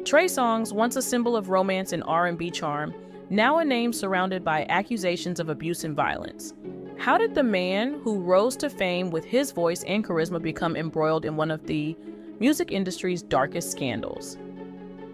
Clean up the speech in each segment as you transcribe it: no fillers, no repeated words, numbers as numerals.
Trey Songz, once a symbol of romance and R&B charm, now a name surrounded by accusations of abuse and violence. How did the man who rose to fame with his voice and charisma become embroiled in one of the music industry's darkest scandals?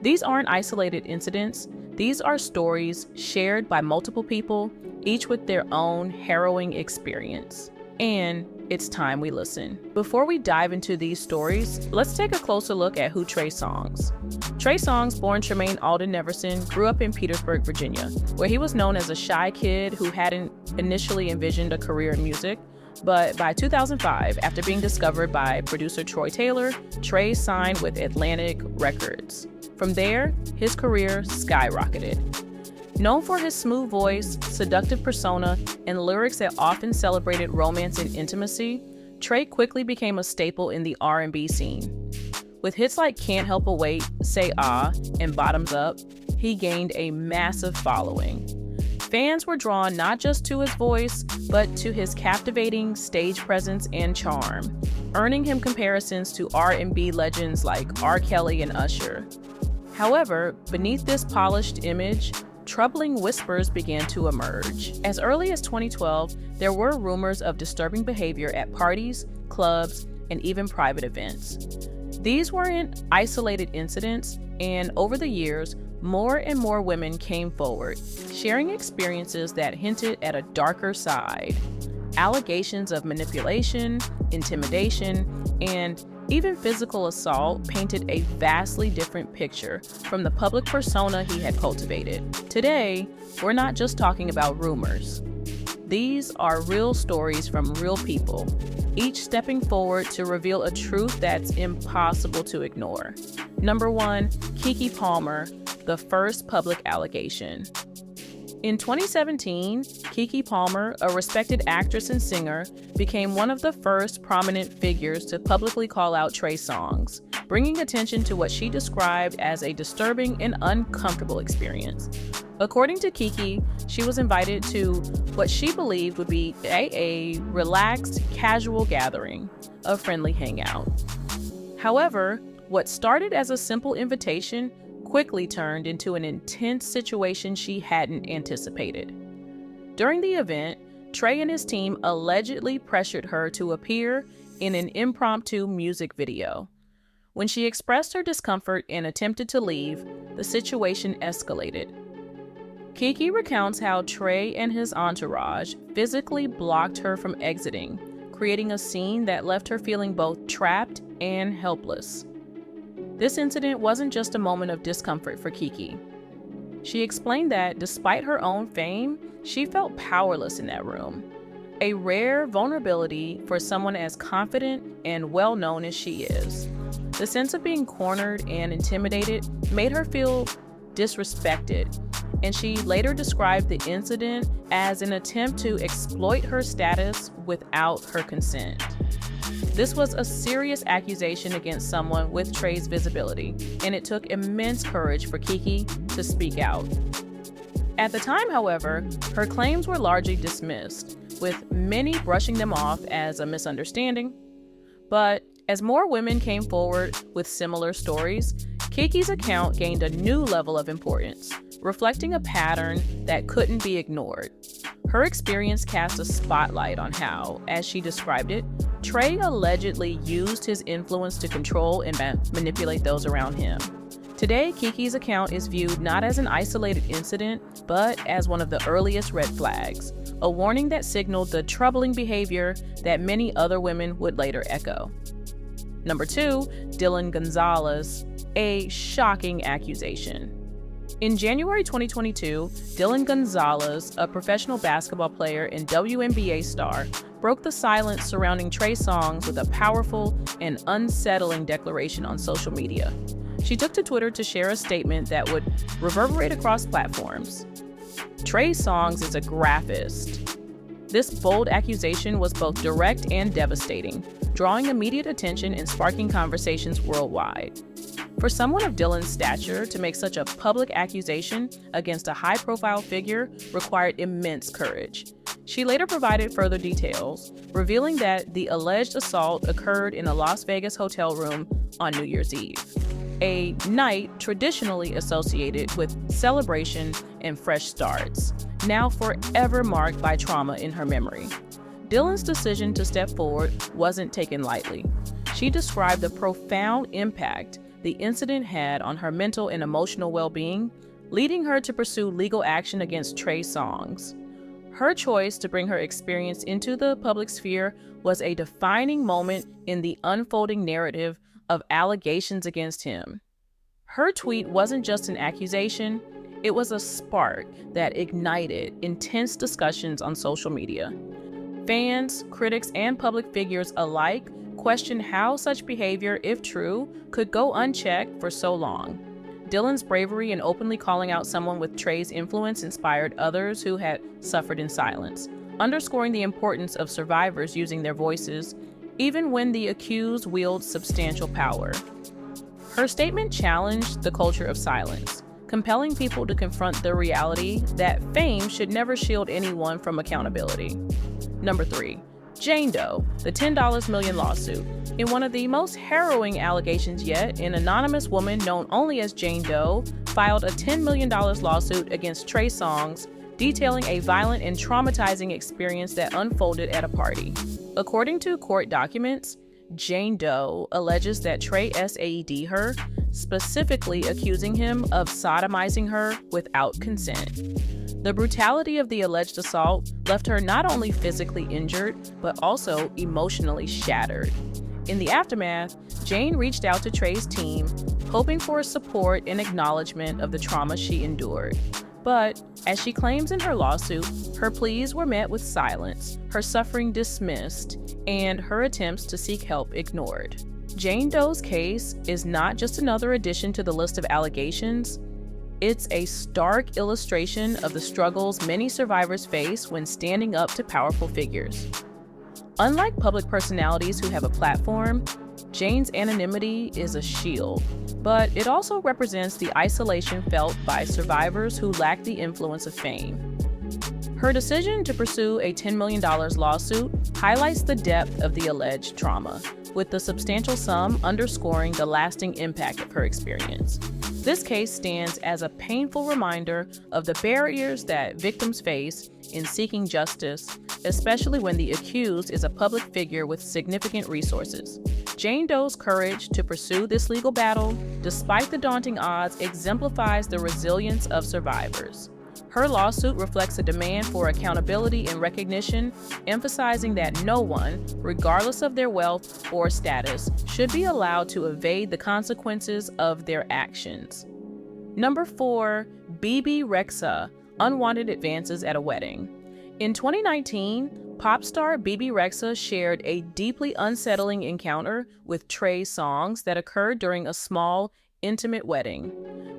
These aren't isolated incidents. These are stories shared by multiple people, each with their own harrowing experience. And it's time we listen. Before we dive into these stories, let's take a closer look at who Trey Songz. Trey Songz, born Tremaine Alden Neverson, grew up in Petersburg, Virginia, where he was known as a shy kid who hadn't initially envisioned a career in music. But by 2005, after being discovered by producer Troy Taylor, Trey signed with Atlantic Records. From there, his career skyrocketed. Known for his smooth voice, seductive persona, and lyrics that often celebrated romance and intimacy, Trey quickly became a staple in the R&B scene. With hits like Can't Help But Wait, Say Ah, and Bottoms Up, he gained a massive following. Fans were drawn not just to his voice, but to his captivating stage presence and charm, earning him comparisons to R&B legends like R. Kelly and Usher. However, beneath this polished image, troubling whispers began to emerge. As early as 2012, there were rumors of disturbing behavior at parties, clubs, and even private events. These weren't isolated incidents, and over the years, more and more women came forward, sharing experiences that hinted at a darker side. Allegations of manipulation, intimidation, and even physical assault painted a vastly different picture from the public persona he had cultivated. Today, we're not just talking about rumors. These are real stories from real people, each stepping forward to reveal a truth that's impossible to ignore. Number 1, Keke Palmer, the first public allegation. In 2017, Keke Palmer, a respected actress and singer, became one of the first prominent figures to publicly call out Trey Songz, bringing attention to what she described as a disturbing and uncomfortable experience. According to Keke, she was invited to what she believed would be a relaxed, casual gathering, a friendly hangout. However, what started as a simple invitation quickly turned into an intense situation she hadn't anticipated. During the event, Trey and his team allegedly pressured her to appear in an impromptu music video. When she expressed her discomfort and attempted to leave, the situation escalated. Keke recounts how Trey and his entourage physically blocked her from exiting, creating a scene that left her feeling both trapped and helpless. This incident wasn't just a moment of discomfort for Keke. She explained that despite her own fame, she felt powerless in that room, a rare vulnerability for someone as confident and well-known as she is. The sense of being cornered and intimidated made her feel disrespected, and she later described the incident as an attempt to exploit her status without her consent. This was a serious accusation against someone with Trey's visibility, and it took immense courage for Keke to speak out. At the time, however, her claims were largely dismissed, with many brushing them off as a misunderstanding. But as more women came forward with similar stories, Keke's account gained a new level of importance, reflecting a pattern that couldn't be ignored. Her experience cast a spotlight on how, as she described it, Trey allegedly used his influence to control and manipulate those around him. Today, Keke's account is viewed not as an isolated incident, but as one of the earliest red flags, a warning that signaled the troubling behavior that many other women would later echo. Number 2, Dylan Gonzalez, a shocking accusation. In January 2022, Dylan Gonzalez, a professional basketball player and WNBA star, broke the silence surrounding Trey Songz with a powerful and unsettling declaration on social media. She took to Twitter to share a statement that would reverberate across platforms. Trey Songz is a graphist. This bold accusation was both direct and devastating, drawing immediate attention and sparking conversations worldwide. For someone of Dylan's stature to make such a public accusation against a high-profile figure required immense courage. She later provided further details, revealing that the alleged assault occurred in a Las Vegas hotel room on New Year's Eve. a night traditionally associated with celebration and fresh starts, now forever marked by trauma in her memory. Dylan's decision to step forward wasn't taken lightly. She described the profound impact the incident had on her mental and emotional well-being, leading her to pursue legal action against Trey Songz. Her choice to bring her experience into the public sphere was a defining moment in the unfolding narrative of allegations against him. Her tweet wasn't just an accusation, it was a spark that ignited intense discussions on social media. Fans, critics, and public figures alike questioned how such behavior, if true, could go unchecked for so long. Dylan's bravery in openly calling out someone with Trey's influence inspired others who had suffered in silence, underscoring the importance of survivors using their voices, even when the accused wields substantial power. Her statement challenged the culture of silence, compelling people to confront the reality that fame should never shield anyone from accountability. Number 3. Jane Doe, the $10 million lawsuit. In one of the most harrowing allegations yet, an anonymous woman known only as Jane Doe filed a $10 million lawsuit against Trey Songz, detailing a violent and traumatizing experience that unfolded at a party. According to court documents, Jane Doe alleges that Trey SAED'd her, specifically accusing him of sodomizing her without consent. The brutality of the alleged assault left her not only physically injured, but also emotionally shattered. In the aftermath, Jane reached out to Trey's team, hoping for support and acknowledgement of the trauma she endured. But, as she claims in her lawsuit, her pleas were met with silence, her suffering dismissed, and her attempts to seek help ignored. Jane Doe's case is not just another addition to the list of allegations. It's a stark illustration of the struggles many survivors face when standing up to powerful figures. Unlike public personalities who have a platform, Jane's anonymity is a shield, but it also represents the isolation felt by survivors who lack the influence of fame. Her decision to pursue a $10 million lawsuit highlights the depth of the alleged trauma, with the substantial sum underscoring the lasting impact of her experience. This case stands as a painful reminder of the barriers that victims face in seeking justice, especially when the accused is a public figure with significant resources. Jane Doe's courage to pursue this legal battle, despite the daunting odds, exemplifies the resilience of survivors. Her lawsuit reflects a demand for accountability and recognition, emphasizing that no one, regardless of their wealth or status, should be allowed to evade the consequences of their actions. Number 4, Bebe Rexha, unwanted advances at a wedding. In 2019, pop star Bebe Rexha shared a deeply unsettling encounter with Trey Songz that occurred during a small, intimate wedding.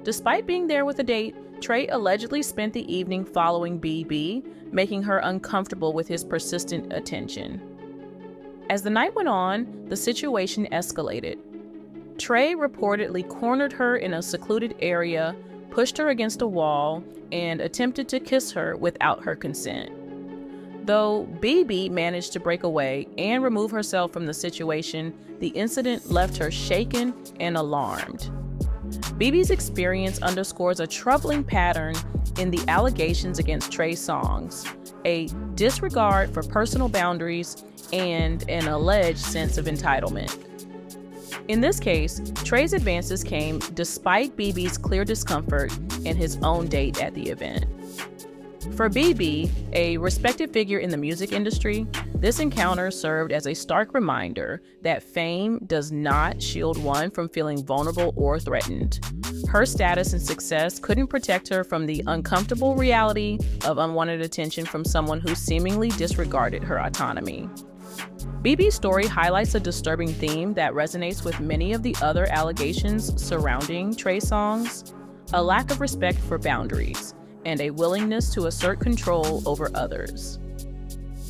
Despite being there with a date, Trey allegedly spent the evening following Bebe, making her uncomfortable with his persistent attention. As the night went on, the situation escalated. Trey reportedly cornered her in a secluded area, pushed her against a wall, and attempted to kiss her without her consent. Though Bebe managed to break away and remove herself from the situation, the incident left her shaken and alarmed. Bebe's experience underscores a troubling pattern in the allegations against Trey Songz, a disregard for personal boundaries and an alleged sense of entitlement. In this case, Trey's advances came despite Bebe's clear discomfort and his own date at the event. For Bebe, a respected figure in the music industry, this encounter served as a stark reminder that fame does not shield one from feeling vulnerable or threatened. Her status and success couldn't protect her from the uncomfortable reality of unwanted attention from someone who seemingly disregarded her autonomy. Bebe's story highlights a disturbing theme that resonates with many of the other allegations surrounding Trey Songz: a lack of respect for boundaries and a willingness to assert control over others.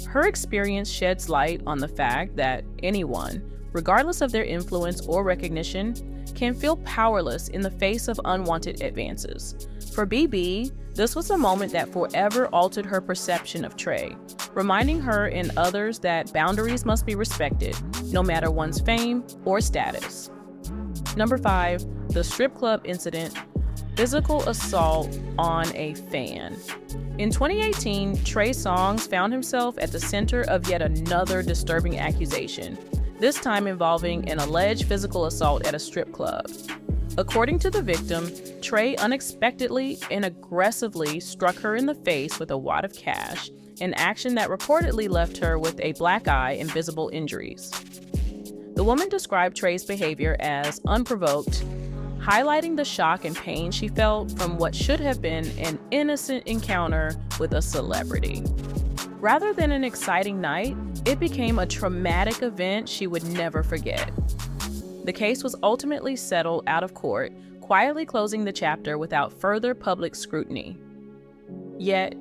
Her experience sheds light on the fact that anyone, regardless of their influence or recognition, can feel powerless in the face of unwanted advances. For Bebe, this was a moment that forever altered her perception of Trey, reminding her and others that boundaries must be respected, no matter one's fame or status. Number 5, the strip club incident, physical assault on a fan. In 2018, Trey Songz found himself at the center of yet another disturbing accusation, this time involving an alleged physical assault at a strip club. According to the victim, Trey unexpectedly and aggressively struck her in the face with a wad of cash, an action that reportedly left her with a black eye and visible injuries. The woman described Trey's behavior as unprovoked, highlighting the shock and pain she felt from what should have been an innocent encounter with a celebrity. Rather than an exciting night, it became a traumatic event she would never forget. The case was ultimately settled out of court, quietly closing the chapter without further public scrutiny. Yet,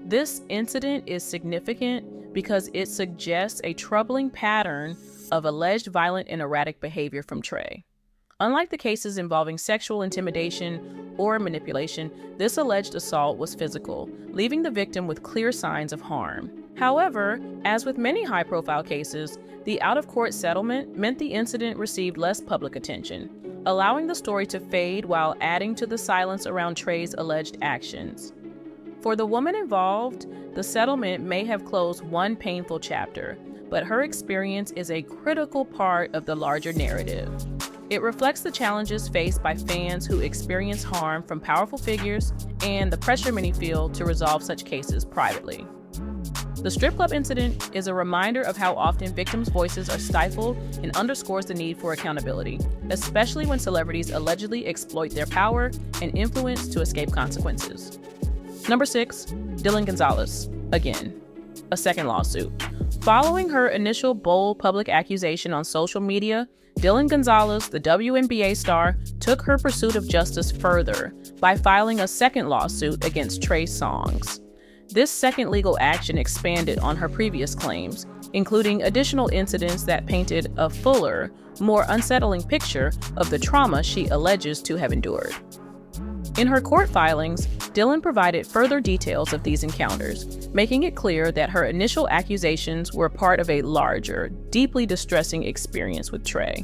this incident is significant because it suggests a troubling pattern of alleged violent and erratic behavior from Trey. Unlike the cases involving sexual intimidation or manipulation, this alleged assault was physical, leaving the victim with clear signs of harm. However, as with many high-profile cases, the out-of-court settlement meant the incident received less public attention, allowing the story to fade while adding to the silence around Trey's alleged actions. For the woman involved, the settlement may have closed one painful chapter, but her experience is a critical part of the larger narrative. It reflects the challenges faced by fans who experience harm from powerful figures and the pressure many feel to resolve such cases privately. The strip club incident is a reminder of how often victims' voices are stifled and underscores the need for accountability, especially when celebrities allegedly exploit their power and influence to escape consequences. Number 6, Dylan Gonzalez. Again, a second lawsuit. Following her initial bold public accusation on social media, Dylan Gonzalez, the WNBA star, took her pursuit of justice further by filing a second lawsuit against Trey Songz. This second legal action expanded on her previous claims, including additional incidents that painted a fuller, more unsettling picture of the trauma she alleges to have endured. In her court filings, Dylan provided further details of these encounters, making it clear that her initial accusations were part of a larger, deeply distressing experience with Trey.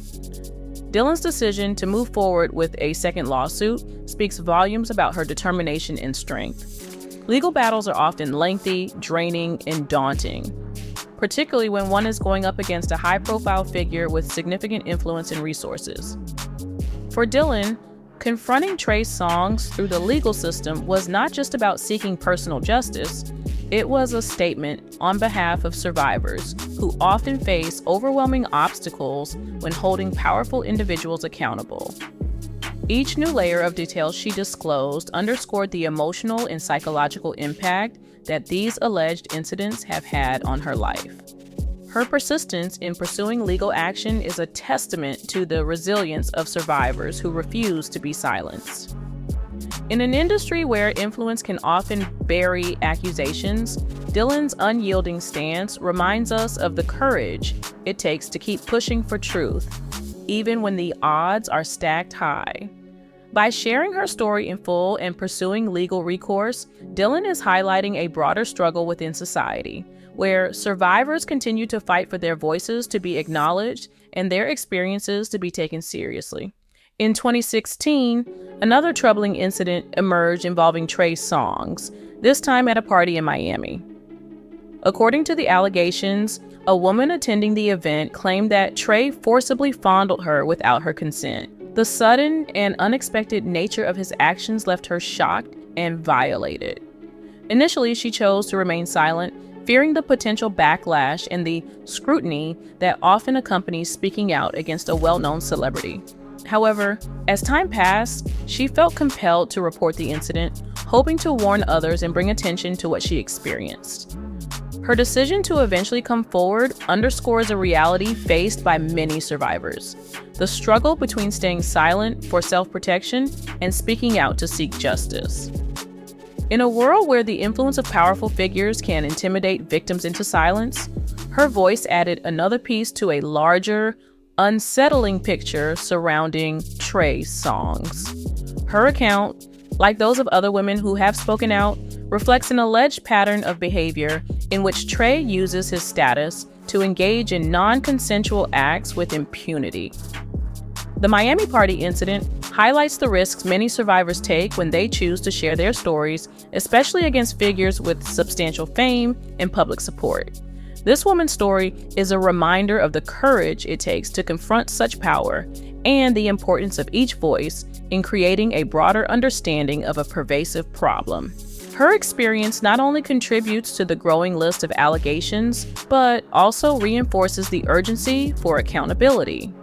Dylan's decision to move forward with a second lawsuit speaks volumes about her determination and strength. Legal battles are often lengthy, draining, and daunting, particularly when one is going up against a high-profile figure with significant influence and resources. For Dylan, confronting Trey Songz through the legal system was not just about seeking personal justice, it was a statement on behalf of survivors who often face overwhelming obstacles when holding powerful individuals accountable. Each new layer of detail she disclosed underscored the emotional and psychological impact that these alleged incidents have had on her life. Her persistence in pursuing legal action is a testament to the resilience of survivors who refuse to be silenced. In an industry where influence can often bury accusations, Dylan's unyielding stance reminds us of the courage it takes to keep pushing for truth, even when the odds are stacked high. By sharing her story in full and pursuing legal recourse, Dylan is highlighting a broader struggle within society, where survivors continue to fight for their voices to be acknowledged and their experiences to be taken seriously. In 2016, another troubling incident emerged involving Trey Songz, this time at a party in Miami. According to the allegations, a woman attending the event claimed that Trey forcibly fondled her without her consent. The sudden and unexpected nature of his actions left her shocked and violated. Initially, she chose to remain silent, fearing the potential backlash and the scrutiny that often accompanies speaking out against a well-known celebrity. However, as time passed, she felt compelled to report the incident, hoping to warn others and bring attention to what she experienced. Her decision to eventually come forward underscores a reality faced by many survivors: the struggle between staying silent for self-protection and speaking out to seek justice. In a world where the influence of powerful figures can intimidate victims into silence, her voice added another piece to a larger, unsettling picture surrounding Trey Songz. Her account, like those of other women who have spoken out, reflects an alleged pattern of behavior in which Trey uses his status to engage in non-consensual acts with impunity. The Miami Party incident highlights the risks many survivors take when they choose to share their stories, especially against figures with substantial fame and public support. This woman's story is a reminder of the courage it takes to confront such power and the importance of each voice in creating a broader understanding of a pervasive problem. Her experience not only contributes to the growing list of allegations, but also reinforces the urgency for accountability,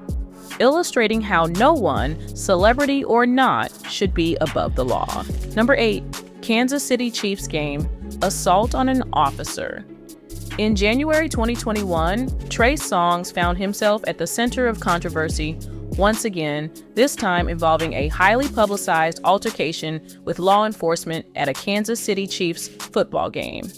illustrating how no one, celebrity or not, should be above the law. Number 8, Kansas City Chiefs game, assault on an officer. In January 2021, Trey Songz found himself at the center of controversy once again, this time involving a highly publicized altercation with law enforcement at a Kansas City Chiefs football game.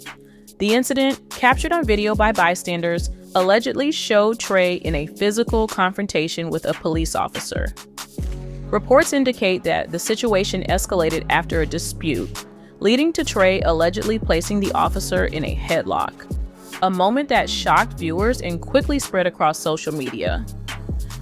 The incident, captured on video by bystanders, allegedly showed Trey in a physical confrontation with a police officer. Reports indicate that the situation escalated after a dispute, leading to Trey allegedly placing the officer in a headlock, a moment that shocked viewers and quickly spread across social media.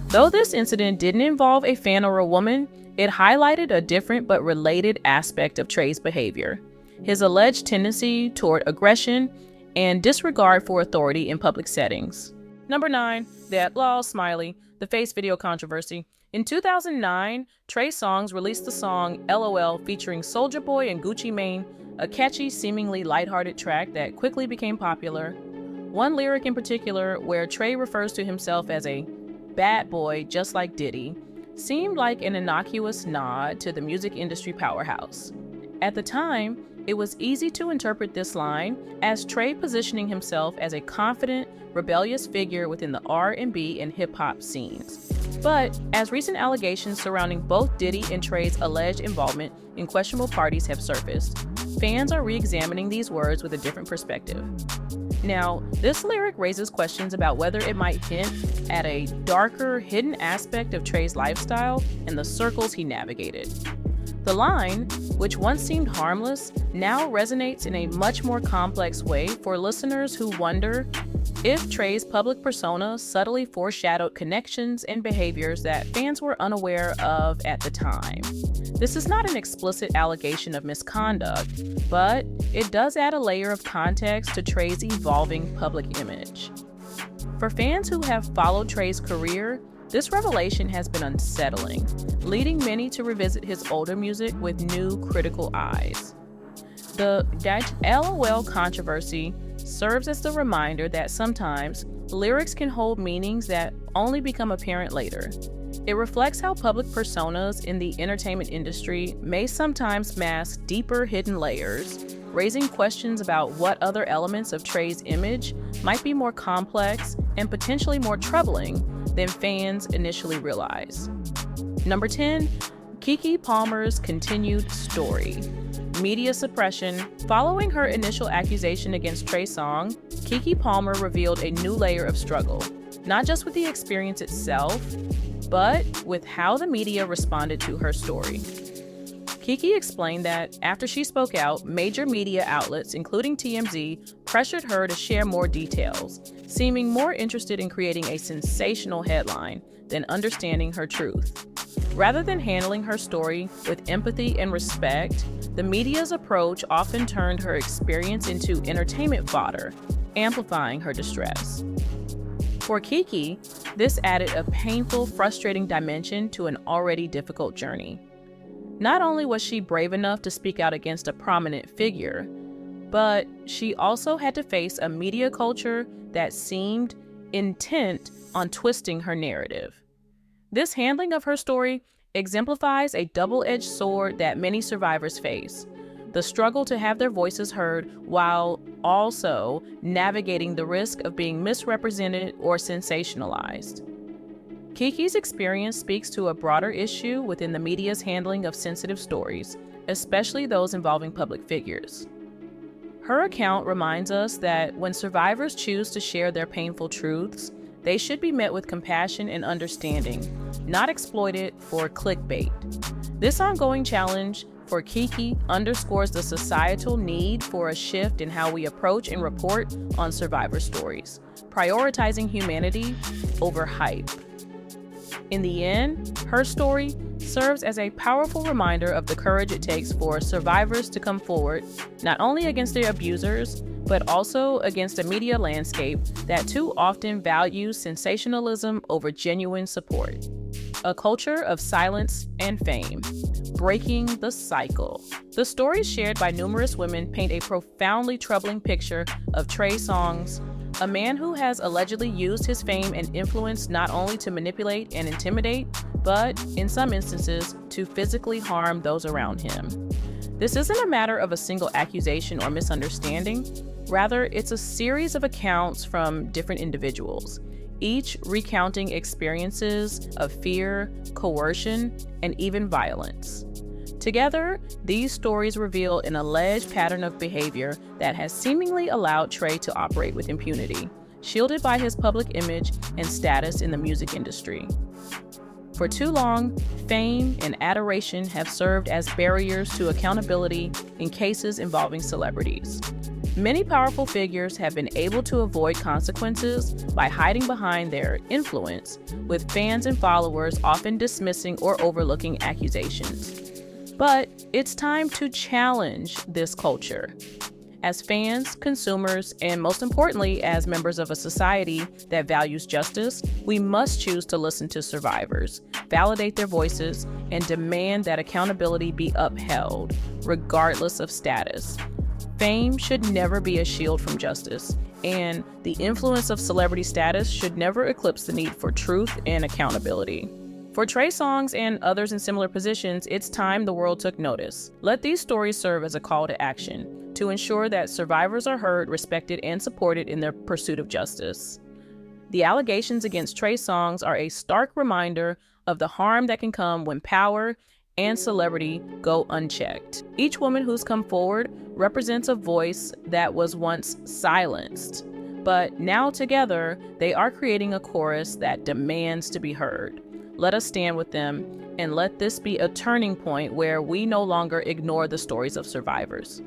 Though this incident didn't involve a fan or a woman, it highlighted a different but related aspect of Trey's behavior: his alleged tendency toward aggression and disregard for authority in public settings. Number 9, that lol smiley, the face video controversy. In 2009, Trey Songz released the song LOL featuring Soulja Boy and Gucci Mane, a catchy, seemingly lighthearted track that quickly became popular. One lyric in particular, where Trey refers to himself as a bad boy just like Diddy, seemed like an innocuous nod to the music industry powerhouse. At the time, it was easy to interpret this line as Trey positioning himself as a confident, rebellious figure within the R&B and hip-hop scenes. But as recent allegations surrounding both Diddy and Trey's alleged involvement in questionable parties have surfaced, fans are re-examining these words with a different perspective. Now, this lyric raises questions about whether it might hint at a darker, hidden aspect of Trey's lifestyle and the circles he navigated. The line, which once seemed harmless, now resonates in a much more complex way for listeners who wonder if Trey's public persona subtly foreshadowed connections and behaviors that fans were unaware of at the time. This is not an explicit allegation of misconduct, but it does add a layer of context to Trey's evolving public image. For fans who have followed Trey's career, this revelation has been unsettling, leading many to revisit his older music with new critical eyes. The LOL controversy serves as the reminder that sometimes lyrics can hold meanings that only become apparent later. It reflects how public personas in the entertainment industry may sometimes mask deeper hidden layers, raising questions about what other elements of Trey's image might be more complex and potentially more troubling than fans initially realize. Number 10, Keke Palmer's continued story. Media suppression. Following her initial accusation against Trey Songz, Keke Palmer revealed a new layer of struggle, not just with the experience itself, but with how the media responded to her story. Keke explained that after she spoke out, major media outlets, including TMZ, pressured her to share more details, seeming more interested in creating a sensational headline than understanding her truth. Rather than handling her story with empathy and respect, the media's approach often turned her experience into entertainment fodder, amplifying her distress. For Keke, this added a painful, frustrating dimension to an already difficult journey. Not only was she brave enough to speak out against a prominent figure, but she also had to face a media culture that seemed intent on twisting her narrative. This handling of her story exemplifies a double-edged sword that many survivors face: the struggle to have their voices heard while also navigating the risk of being misrepresented or sensationalized. Keke's experience speaks to a broader issue within the media's handling of sensitive stories, especially those involving public figures. Her account reminds us that when survivors choose to share their painful truths, they should be met with compassion and understanding, not exploited for clickbait. This ongoing challenge for Keke underscores the societal need for a shift in how we approach and report on survivor stories, prioritizing humanity over hype. In the end, her story serves as a powerful reminder of the courage it takes for survivors to come forward, not only against their abusers, but also against a media landscape that too often values sensationalism over genuine support. A culture of silence and fame, breaking the cycle. The stories shared by numerous women paint a profoundly troubling picture of Trey Songz, a man who has allegedly used his fame and influence not only to manipulate and intimidate, but, in some instances, to physically harm those around him. This isn't a matter of a single accusation or misunderstanding. Rather, it's a series of accounts from different individuals, each recounting experiences of fear, coercion, and even violence. Together, these stories reveal an alleged pattern of behavior that has seemingly allowed Trey to operate with impunity, shielded by his public image and status in the music industry. For too long, fame and adoration have served as barriers to accountability in cases involving celebrities. Many powerful figures have been able to avoid consequences by hiding behind their influence, with fans and followers often dismissing or overlooking accusations. But it's time to challenge this culture. As fans, consumers, and most importantly, as members of a society that values justice, we must choose to listen to survivors, validate their voices, and demand that accountability be upheld, regardless of status. Fame should never be a shield from justice, and the influence of celebrity status should never eclipse the need for truth and accountability. For Trey Songz and others in similar positions, it's time the world took notice. Let these stories serve as a call to action to ensure that survivors are heard, respected, and supported in their pursuit of justice. The allegations against Trey Songz are a stark reminder of the harm that can come when power and celebrity go unchecked. Each woman who's come forward represents a voice that was once silenced, but now together they are creating a chorus that demands to be heard. Let us stand with them, and let this be a turning point where we no longer ignore the stories of survivors.